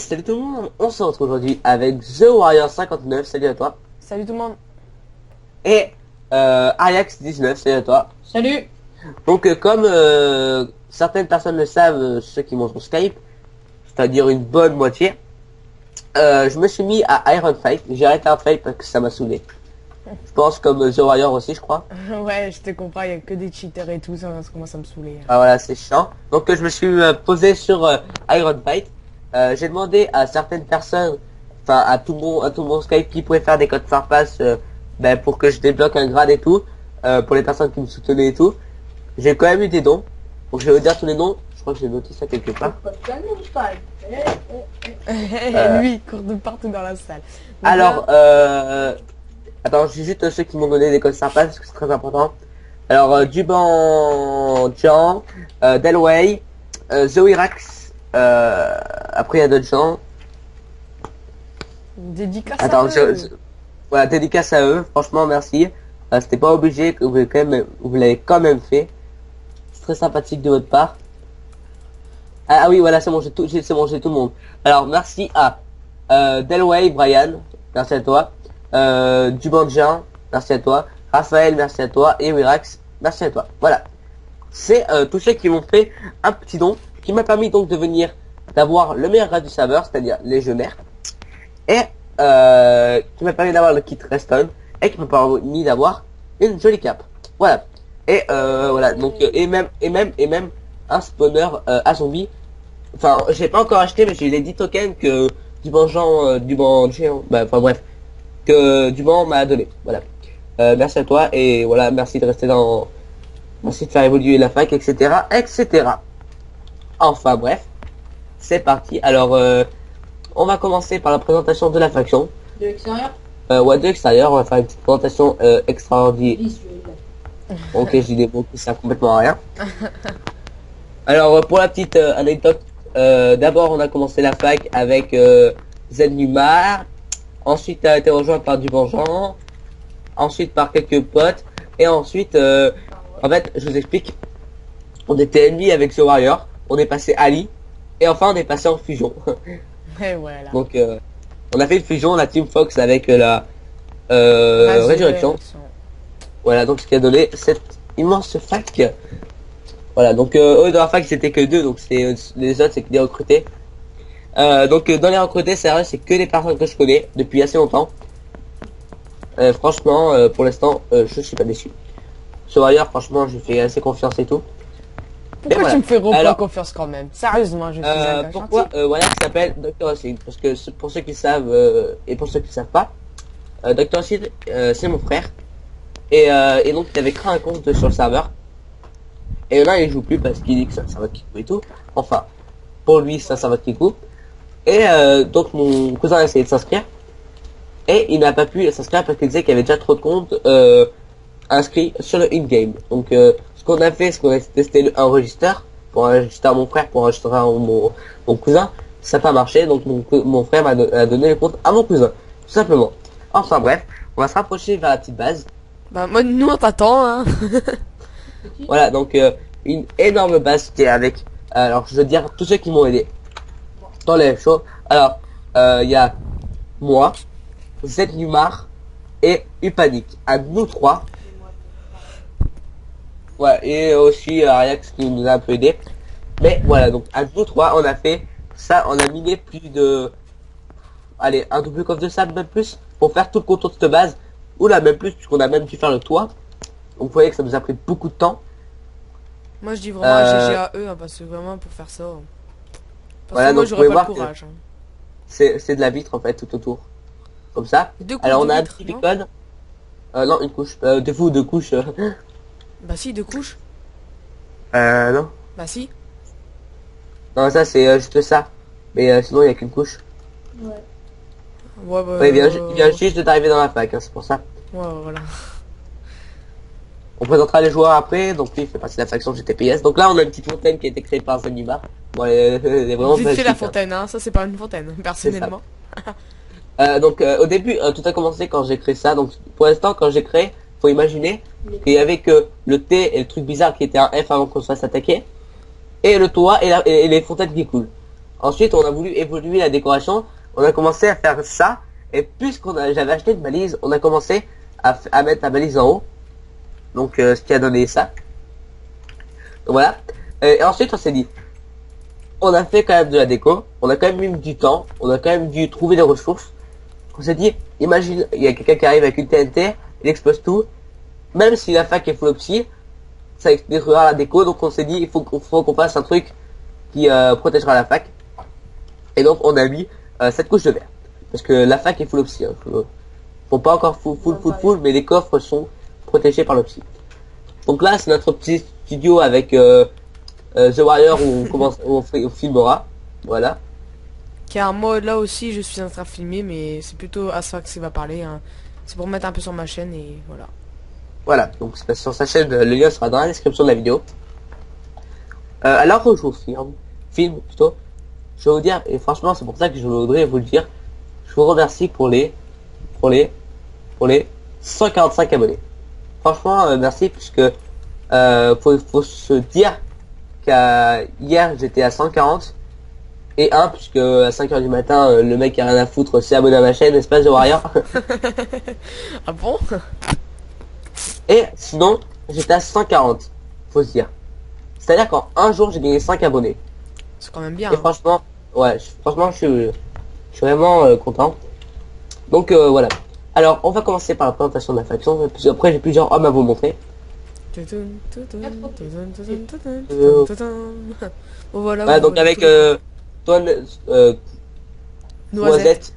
Salut tout le monde, on se retrouve aujourd'hui avec The Warrior 59, salut à toi. Salut tout le monde. Et Ajax 19, salut à toi. Salut. Donc comme certaines personnes le savent, ceux qui m'ont sur Skype, c'est-à-dire une bonne moitié, je me suis mis à Iron Fight. J'ai arrêté Iron Fight parce que ça m'a saoulé. Je pense comme The Warrior aussi, je crois. Ouais, je te comprends, il y a que des cheaters et tout, ça commence à me saouler. Ah voilà, c'est chiant. Donc je me suis posé sur Iron Fight. J'ai demandé à certaines personnes, enfin à tout mon Skype qui pouvait faire des codes Farpass pour que je débloque un grade et tout, pour les personnes qui me soutenaient et tout. J'ai quand même eu des dons. Donc je vais vous dire tous les noms. Je crois que j'ai noté ça quelque part. Lui, il court de partout dans la salle. Donc Alors, là, attends, j'ai juste ceux qui m'ont donné des codes Farpass parce que c'est très important. Alors, Duban Jean, Delway, The Wirax, après il y a d'autres gens. dédicace Attends, à eux. voilà, dédicace à eux, franchement merci. C'était pas obligé, que vous l'avez quand même fait. C'est très sympathique de votre part. Ah oui, voilà, c'est bon, c'est bon, j'ai tout le monde. Alors, merci à Delway, Brian, merci à toi. Dubanjian, merci à toi. Raphaël, merci à toi. Et Wirax, merci à toi. Voilà. C'est tous ceux qui m'ont fait un petit don, qui m'a permis donc d'avoir le meilleur grade du serveur, c'est-à-dire légionnaire. Et qui m'a permis d'avoir le kit Reston et qui m'a permis d'avoir une jolie cape. Voilà. Et voilà, donc et même un spawner à zombie. Enfin, j'ai pas encore acheté, mais j'ai les 10 tokens que Duban géant, enfin bref, que Duban m'a donné. Voilà. Merci à toi et voilà, merci de rester merci de faire évoluer la fac, etc., etc. Enfin bref, c'est parti. Alors on va commencer par la présentation de la faction. De l'extérieur. Ouais, de l'extérieur, on va faire une petite présentation extraordinaire. Visuel. Ok, j'ai des mots qui servent complètement à rien. Alors, pour la petite anecdote, d'abord on a commencé la fac avec Zednumar, ensuite a été rejoint par Dubanjean, ensuite par quelques potes, et ensuite, en fait, je vous explique, on était ennemis avec The Warrior, on est passé Ali, et enfin on est passé en fusion. Et voilà. Donc, on a fait une fusion, la Team Fox avec la Résurrection. Voilà, donc ce qui a donné cette immense fac. Voilà, donc eux dans la fac c'était que deux, donc c'est les autres c'est que des recrutés. Donc dans les recrutés c'est que des personnes que je connais depuis assez longtemps. Franchement, pour l'instant, je suis pas déçu. Sur ailleurs, franchement, je fais assez confiance et tout. Pourquoi voilà. tu me fais reprendre Alors, confiance quand même? Sérieusement, je suis un gars pourquoi gentil. voilà, qui s'appelle Dr. Acid, parce que pour ceux qui savent et pour ceux qui savent pas, Dr. Acid, c'est mon frère. Et donc il avait créé un compte sur le serveur. Et là il joue plus parce qu'il dit que ça va Kikou et tout. Enfin, pour lui ça va Kikou. Et donc mon cousin a essayé de s'inscrire. Et il n'a pas pu s'inscrire parce qu'il disait qu'il y avait déjà trop de comptes inscrits sur le in-game. Donc ce qu'on a fait, c'est qu'on a testé un register pour enregistrer mon frère, pour enregistrer mon cousin. Ça n'a pas marché, donc mon frère a donné le compte à mon cousin. Tout simplement. Enfin bref, on va se rapprocher vers la petite base. Bah, moi, nous, on t'attend, hein. Voilà, donc une énorme base qui est avec, alors je veux dire, tous ceux qui m'ont aidé dans les shows. Alors, il y a moi, Zednumar et Upanik. À nous trois. Ouais, et aussi Ariax qui nous a un peu aidé. Mais voilà, donc à nous trois, on a fait ça, on a miné plus de... Allez, un double coffre de sable, même plus, pour faire tout le contour de cette base. Oula, même plus, puisqu'on a même dû faire le toit. Donc vous voyez que ça nous a pris beaucoup de temps. Moi, je dis vraiment GG à eux, hein, parce que vraiment, pour faire ça. Parce Voilà, que moi, donc, j'aurais vous pas le pouvez voir courage. Hein. C'est de la vitre en fait tout autour. Comme ça. Deux couches Alors on de a un vitre, petit non beacon. Non, une couche. Deux couches. Bah, si, deux couches. Non. Bah, si. Non, ça c'est juste ça. Mais sinon il n'y a qu'une couche. Ouais. Ouais, bah. Ouais, il vient juste d'arriver dans la fac, hein, c'est pour ça. Ouais, voilà. On présentera les joueurs après, donc lui il fait partie de la faction GTPS. Donc là on a une petite fontaine qui a été créée par Zenibar. Bon, elle est vraiment Vite fait magique, la hein. fontaine, hein. Ça, c'est pas une fontaine, personnellement. Donc au début, tout a commencé quand j'ai créé ça. Donc pour l'instant, quand j'ai créé, faut imaginer qu'il y avait que le T et le truc bizarre qui était un F avant qu'on se fasse attaquer, et le toit et les fontaines qui coulent. Ensuite, on a voulu évoluer la décoration. On a commencé à faire ça. Et j'avais acheté une balise, on a commencé à mettre la balise en haut. Donc, ce qui a donné ça. Donc, voilà. Et ensuite, on s'est dit, on a fait quand même de la déco. On a quand même mis du temps. On a quand même dû trouver des ressources. On s'est dit, imagine, il y a quelqu'un qui arrive avec une TNT, il explose tout. Même si la fac est full opti, ça détruira la déco. Donc, on s'est dit, il faut qu'on fasse un truc qui protégera la fac. Et donc on a mis cette couche de verre. Parce que la fac est full opti. Hein. Faut pas encore full, mais les coffres sont protégés par l'opti. Donc là c'est notre petit studio avec The Warrior où on filmera. Voilà. Car moi là aussi je suis en train de filmer, mais c'est plutôt Asfax qui va parler. Hein. C'est pour mettre un peu sur ma chaîne et voilà. Voilà, donc c'est sur sa chaîne, le lien sera dans la description de la vidéo. Alors que je vous filme plutôt. Je vais vous dire, et franchement c'est pour ça que je voudrais vous le dire, je vous remercie pour les 145 abonnés. Franchement merci, puisque faut se dire qu'hier j'étais à 140 et puisque à 5h du matin le mec a rien à foutre s'est abonné à ma chaîne, Espace de Warrior. Ah bon? Et sinon j'étais à 140, faut se dire. C'est-à-dire qu'en un jour j'ai gagné 5 abonnés. C'est quand même bien. Et franchement, ouais, franchement, je suis vraiment content. Donc voilà. Alors, on va commencer par la présentation de la faction. Puis après, j'ai plusieurs hommes à vous montrer. Bon, voilà, Voilà, donc avec Noisette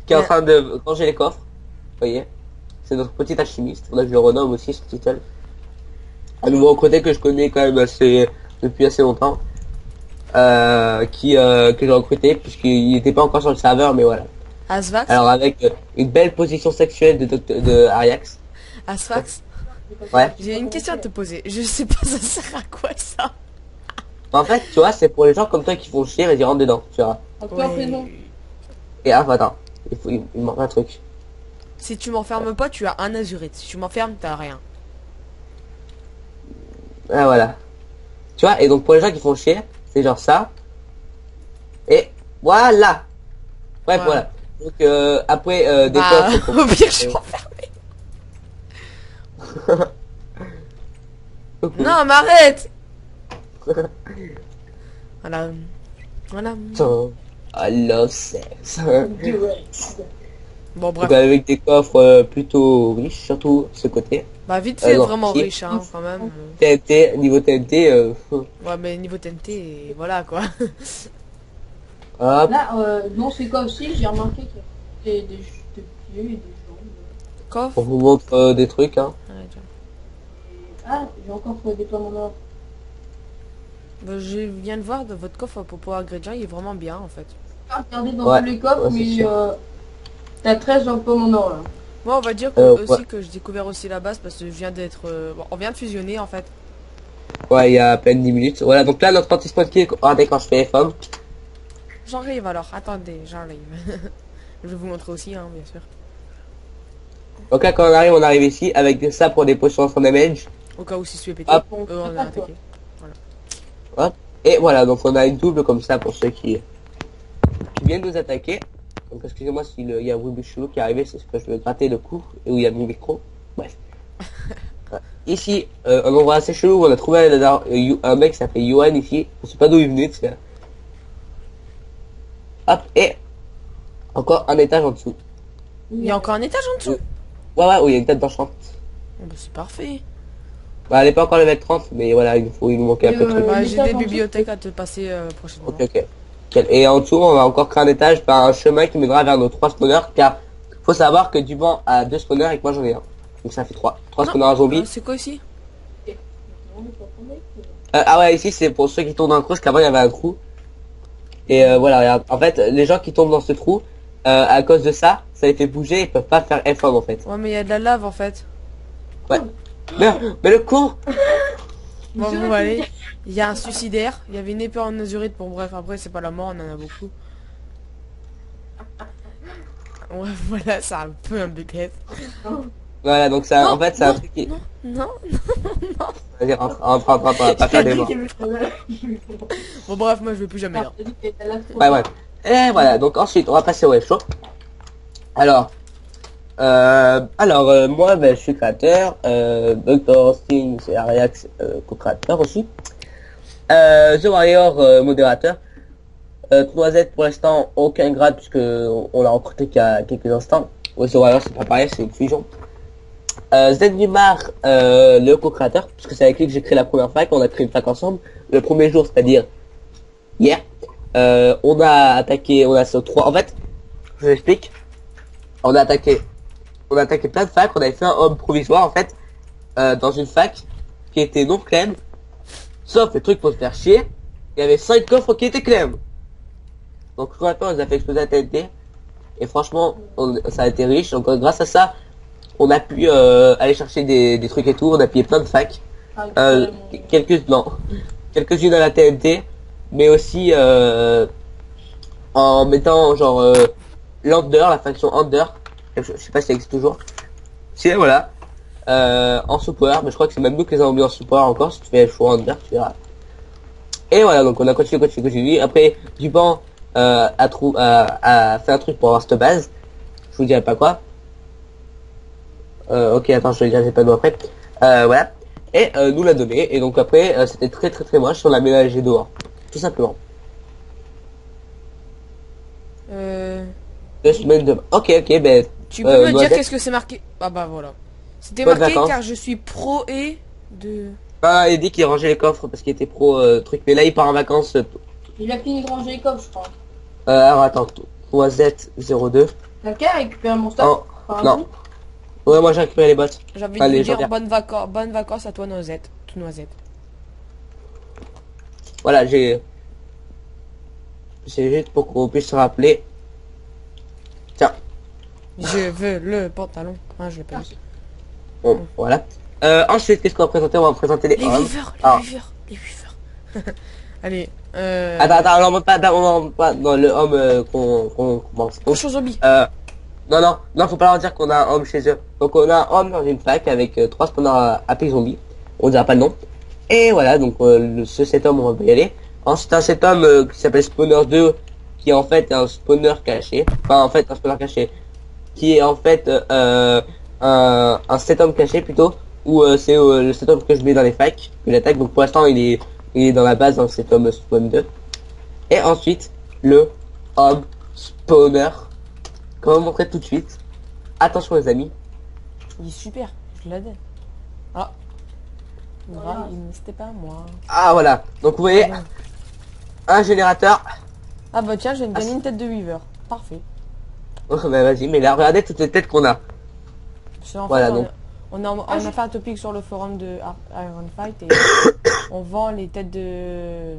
qui est en train de ranger les coffres. Vous voyez, c'est notre petit alchimiste. Là, je le renomme aussi, ce title. Un nouveau recruté que je connais quand même depuis assez longtemps. Que j'ai recruté puisqu'il n'était pas encore sur le serveur, mais voilà. Asfax. Alors avec une belle position sexuelle de Ariax. Asfax. Ouais. J'ai une question à te poser. Je sais pas ça sert à quoi ça. En fait, tu vois, c'est pour les gens comme toi qui font chier et ils rentrent dedans, tu vois. Ouais. Et attends, il manque un truc. Si tu m'enfermes pas, tu as un azurite. Si tu m'enfermes, t'as rien. Ah voilà. Tu vois, et donc pour les gens qui font chier, c'est genre ça. Et voilà. Bref, voilà. Donc après des coffres. Au pire, je suis enfermé. Non, m'arrête. Voilà. Voilà. I love sex. Bon, bref. Donc avec des coffres plutôt riches, surtout ce côté. Bah, vite fait, non, vraiment si. riche, hein, quand même. TNT, niveau TNT. Ouais, mais niveau TNT, voilà, quoi. Là, dans ces cas aussi, j'ai remarqué qu'il y a des pieds et des jambes. Coffre. On vous montre des trucs, hein. Ah, j'ai encore trouvé des pommes en or. Bah, je viens de voir de votre coffre pour pouvoir ingrédient, il est vraiment bien, en fait. Regardez dans tous les coffres, mais t'as 13 pommes en or, là. Moi, on va dire que, aussi que j'ai découvert aussi la base parce que je viens d'être... bon, on vient de fusionner, en fait. Ouais, il y a à peine 10 minutes. Voilà, donc là, notre anti-spawn qui est... Regardez quand je fais FM. J'arrive alors, attendez, j'arrive. Je vais vous montrer aussi, hein, bien sûr. Donc là, quand on arrive ici, avec ça pour des potions sans damage. Au cas où si tu es pété, Hop. on a attaqué. Hop. Et voilà, donc on a une double comme ça pour ceux qui viennent nous attaquer. Donc excusez-moi s'il y a un bruit chelou qui est arrivé, c'est ce que je vais gratter le cou et où il y a mon micro. Bref. Ici, un endroit assez chelou où on a trouvé un mec qui s'appelle Johan ici. Je sais pas d'où il venait, tu sais. Hop, et encore un étage en dessous. Il y a encore un étage en dessous. Ouais, où il y a une tête d'enchant. Oh, bah, c'est parfait. Bah, elle est pas encore level 30, mais voilà, il nous manquait un peu de trucs. Bah, j'ai des bibliothèques à te passer prochainement. Ok. Et en dessous, on va encore créer un étage par un chemin qui mènera vers nos 3 spawners, car faut savoir que Duban a 2 spawners et que moi j'en ai un. Donc ça fait 3 spawners à zombies. C'est quoi ici? Ah ouais, ici c'est pour ceux qui tombent dans le trou, parce qu'avant il y avait un trou. Et voilà, regarde. En fait, les gens qui tombent dans ce trou, à cause de ça, ça les fait bouger, ils peuvent pas faire F1 en fait. Ouais, mais il y a de la lave en fait. Ouais. Mais le con. Bon, vous allez. Il y a un suicidaire. Il y avait une épée en azurite. Bon, bref, après, c'est pas la mort, on en a beaucoup. Ouais, voilà, c'est un peu un bucket. Voilà, donc ça, Non, en fait, c'est un truc qui... Non, non. Vas-y, rentre, on va pas faire des morts. Bon bref, moi je vais plus jamais là. Ouais, ouais. Et voilà, donc ensuite, on va passer au web show. Alors, moi, ben, je suis créateur, Dr. Sting, c'est Ariax, co-créateur aussi. The Warrior, modérateur. Noisette, pour l'instant, aucun grade, puisque on l'a recruté qu'il y a quelques instants. Ouais, The Warrior, c'est pas pareil, c'est une fusion. Zedumar, le co-créateur, parce que c'est avec lui que j'ai créé la première fac, on a créé une fac ensemble. Le premier jour, c'est-à-dire hier, on a attaqué, on a ce 3, en fait, je vous explique, on a attaqué plein de facs, on avait fait un hub provisoire, en fait, dans une fac qui était non clem, sauf le truc pour se faire chier, il y avait 5 coffres qui étaient clem. Donc, concrètement, on les a fait exploser la TNT, et franchement, ça a été riche, donc grâce à ça, on a pu aller chercher des trucs et tout, on a pillé plein de facs, quelques-unes à la TNT, mais aussi en mettant genre l'Under, la faction Under, je sais pas si ça existe toujours. Si voilà, en support, mais je crois que c'est même nous qui les avons mis en support encore, si tu fais le choix Under, tu verras. Et voilà, donc on a continué. Après, Duban a fait un truc pour avoir cette base, je vous dirai pas quoi. Ok, attends, je vais le dire, j'ai pas de mots après. Voilà. Et nous l'a donné. Et donc après, c'était très moche. On l'a ménagé dehors. Tout simplement. 2 semaines de... Ok, ben... Tu peux me dire Noisette. qu'est-ce que c'est marqué? Ah bah voilà. C'était Bonnes marqué vacances. car je suis pro et de... Ah, il dit qu'il rangeait les coffres parce qu'il était pro truc. Mais là, il part en vacances. Il a fini de ranger les coffres, je crois. Alors attends. Noisette 02. Quelqu'un a récupéré mon stock? Oh, par non. exemple Ouais, moi j'ai récupéré les bottes. J'ai envie de Allez, vous dire j'en viens. bonnes vacances à toi Noisette. Tout Noisette. Voilà, j'ai juste pour qu'on puisse se rappeler. Tiens. Je veux le pantalon. Ah, je l'ai pas vu. Bon, voilà. Ensuite, qu'est-ce qu'on va présenter? On va présenter les Les hommes. weavers, Ah. les weavers. Allez, Attends, on remonte pas dans le homme qu'on commence. Donc, cochon zombie. non, faut pas leur dire qu'on a un homme chez eux. Donc on a un homme dans une fac avec 3 spawners à zombies. On dira pas le nom. Et voilà, donc cet homme, on va y aller. Ensuite, cet homme qui s'appelle Spawner 2, qui est en fait un spawner caché. Enfin, en fait, un spawner caché. Qui est en fait un set homme caché plutôt. Où c'est le set homme que je mets dans les facs, que j'attaque. Donc pour l'instant, il est dans la base dans cet homme spawn 2. Et ensuite, le homme spawner. Comment montrer tout de suite. Attention les amis. Il est super, je l'adore. Ah. Voilà, c'était pas moi. Ah voilà. Donc vous voyez, un générateur. Ah bah tiens, j'ai gagné une tête de weaver. Parfait. Oh, bah vas-y, mais là regardez toutes les têtes qu'on a. En Voilà, fait, donc. on a fait un topic sur le forum de Iron Fight et on vend les têtes de...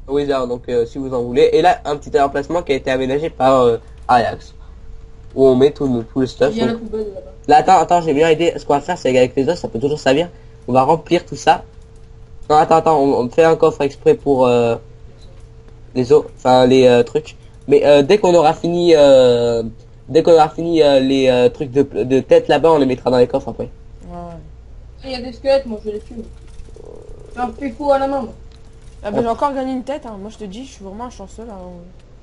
Wizard, donc si vous en voulez. Et là, un petit emplacement qui a été aménagé par Ajax. Où on met tout le stuff. Il y a la Donc, poubelle là-bas. là, attends, j'ai bien idée. Ce qu'on va faire, c'est qu'avec les os, ça peut toujours servir. On va remplir tout ça. Non, attends, on fait un coffre exprès pour les os, enfin les trucs. Mais dès qu'on aura fini, les trucs de tête là-bas, on les mettra dans les coffres après. Ouais. Il y a des squelettes, moi je les fume. J'ai un péco à la main, moi. Ah bah j'ai encore gagné une tête, hein. Moi je te dis, je suis vraiment un chanceux là.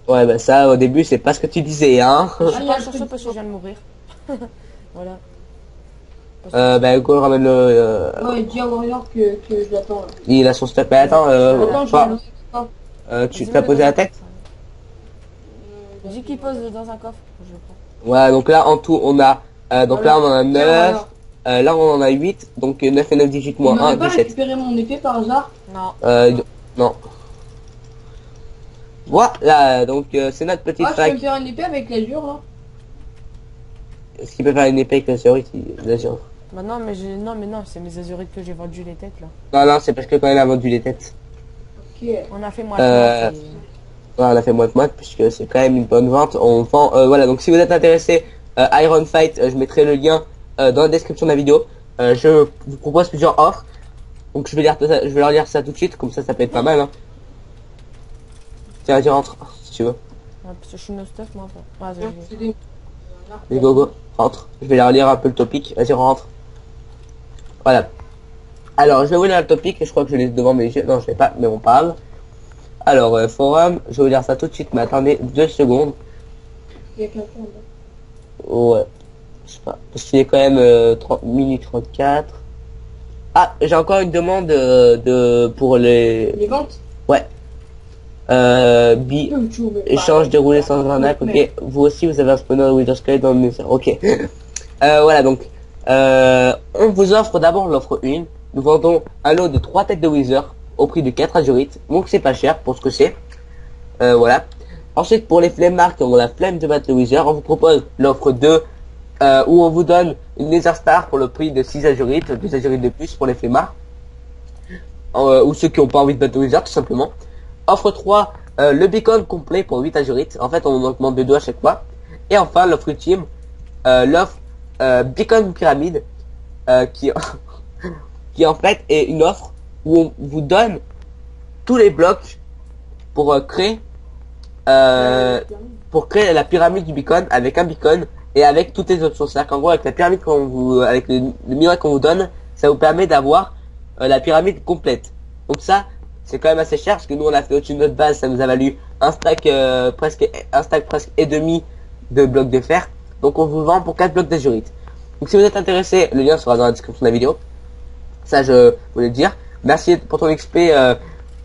Ouais, bah ça, au début, c'est pas ce que tu disais, hein. Je suis pas un chanceux parce que je viens de mourir. Voilà. Bah, go, ramène le... Ouais, dis à Warrior que je l'attends là. il a son stuff. Mais attends, Attends, je pas- vais le tu t'as posé la tête? Dis qu'il pose dans un coffre, je le prends. Ouais, donc là, en tout, on a... donc Voilà. là, on en a Tiens, 9. Warrior. Là, on en a 8. Donc 9 et 9 digits Tu moins 1, m'aurais pas 17. récupéré mon épée par hasard? Non. Non. Voilà, donc c'est notre petite Ah, tu peux fac. me faire une épée avec l'azur là? Est-ce qu'il peut faire une épée avec la série, bien sûr. Bah non, mais non, c'est mes azurites que j'ai vendu les têtes là. Non, c'est parce que quand il a vendu les têtes. Ok. On a fait moi. Ouais, on a fait moite puisque c'est quand même une bonne vente. On vend, voilà, donc si vous êtes intéressé, Iron Fight, je mettrai le lien dans la description de la vidéo. Je vous propose plusieurs offres. Donc je vais leur lire ça tout de suite, comme ça peut être pas mal. Hein. Tiens, vas-y, rentre, si tu veux. Parce que je suis no stuff moi. C'est des- Les gogo, rentre. Je vais leur lire un peu le topic. Vas-y, rentre. Voilà. Alors, je vais vous lire le topic et je crois que je l'ai devant mes yeux. Non, je l'ai pas, mais on parle. Alors, forum, je vais vous lire ça tout de suite, mais attendez 2 secondes. Il y a quelqu'un là. Ouais. Je sais pas. Parce qu'il est quand même 30 minutes 34. Ah, j'ai encore une demande pour les... Les ventes. Ouais. Échange déroulé sans arnaque, ok. Mais- Vous aussi, vous avez un spawner Wither Sky dans le message, ok. Voilà, donc, on vous offre d'abord l'offre 1. Nous vendons un lot de 3 têtes de Wither au prix de 4 azurites. Donc, c'est pas cher pour ce que c'est. Voilà. Ensuite, pour les flemmards qui ont la flemme de battre le Wither, on vous propose l'offre 2, où on vous donne une Nether Star pour le prix de 6 azurites, 2 azurites de plus pour les flemmards. Ou ceux qui n'ont pas envie de battre le Wither, tout simplement. Offre 3, le beacon complet pour 8 azurites. En fait, on augmente de 2 à chaque fois. Et enfin, l'offre ultime, l'offre beacon pyramide, qui, qui en fait est une offre où on vous donne tous les blocs pour créer la pyramide du beacon avec un beacon et avec toutes les options. C'est-à-dire qu'en gros, avec la pyramide avec le minerai qu'on vous donne, ça vous permet d'avoir la pyramide complète. Donc ça, c'est quand même assez cher parce que nous on a fait au-dessus de notre base, ça nous a valu un stack presque et demi de blocs de fer. Donc on vous le vend pour 4 blocs d'azurite. Donc si vous êtes intéressé, le lien sera dans la description de la vidéo. Ça je voulais le dire. Merci pour ton XP.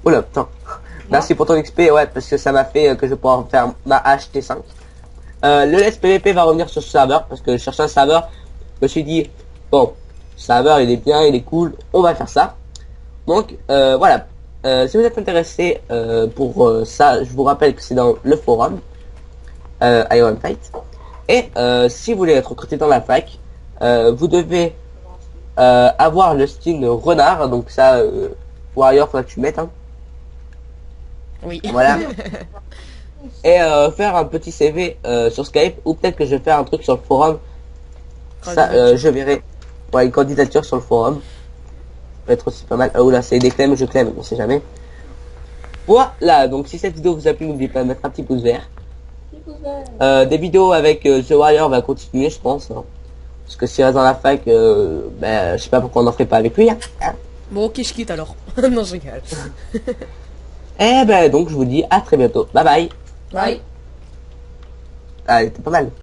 Oula, putain. Merci pour ton XP, ouais, parce que ça m'a fait que je vais pouvoir faire ma HT5. Le Let's PVP va revenir sur ce serveur parce que je cherchais un serveur. Je me suis dit, bon, ce serveur il est bien, il est cool, on va faire ça. Donc voilà. Si vous êtes intéressé pour ça, je vous rappelle que c'est dans le forum Iron Fight. Et si vous voulez être recruté dans la fac, vous devez avoir le skin renard. Donc ça, Warrior, faudra que tu mettes. Hein. Oui. Voilà. Et faire un petit CV sur Skype, ou peut-être que je vais faire un truc sur le forum. Ça, je verrai. Ouais, une candidature sur le forum. Ça peut être aussi pas mal. Oh là, c'est des clèmes, je clème, on sait jamais. Voilà, donc si cette vidéo vous a plu, n'oubliez pas de mettre un petit pouce vert. Des vidéos avec The Warrior va continuer, je pense. Hein. Parce que s'il reste dans la fac, ben, je sais pas pourquoi on n'en ferait pas avec lui. Hein. Bon, ok, je quitte alors. Non, je rigole. Et ben, donc je vous dis à très bientôt. Bye bye. Bye. Ah, c'était pas mal.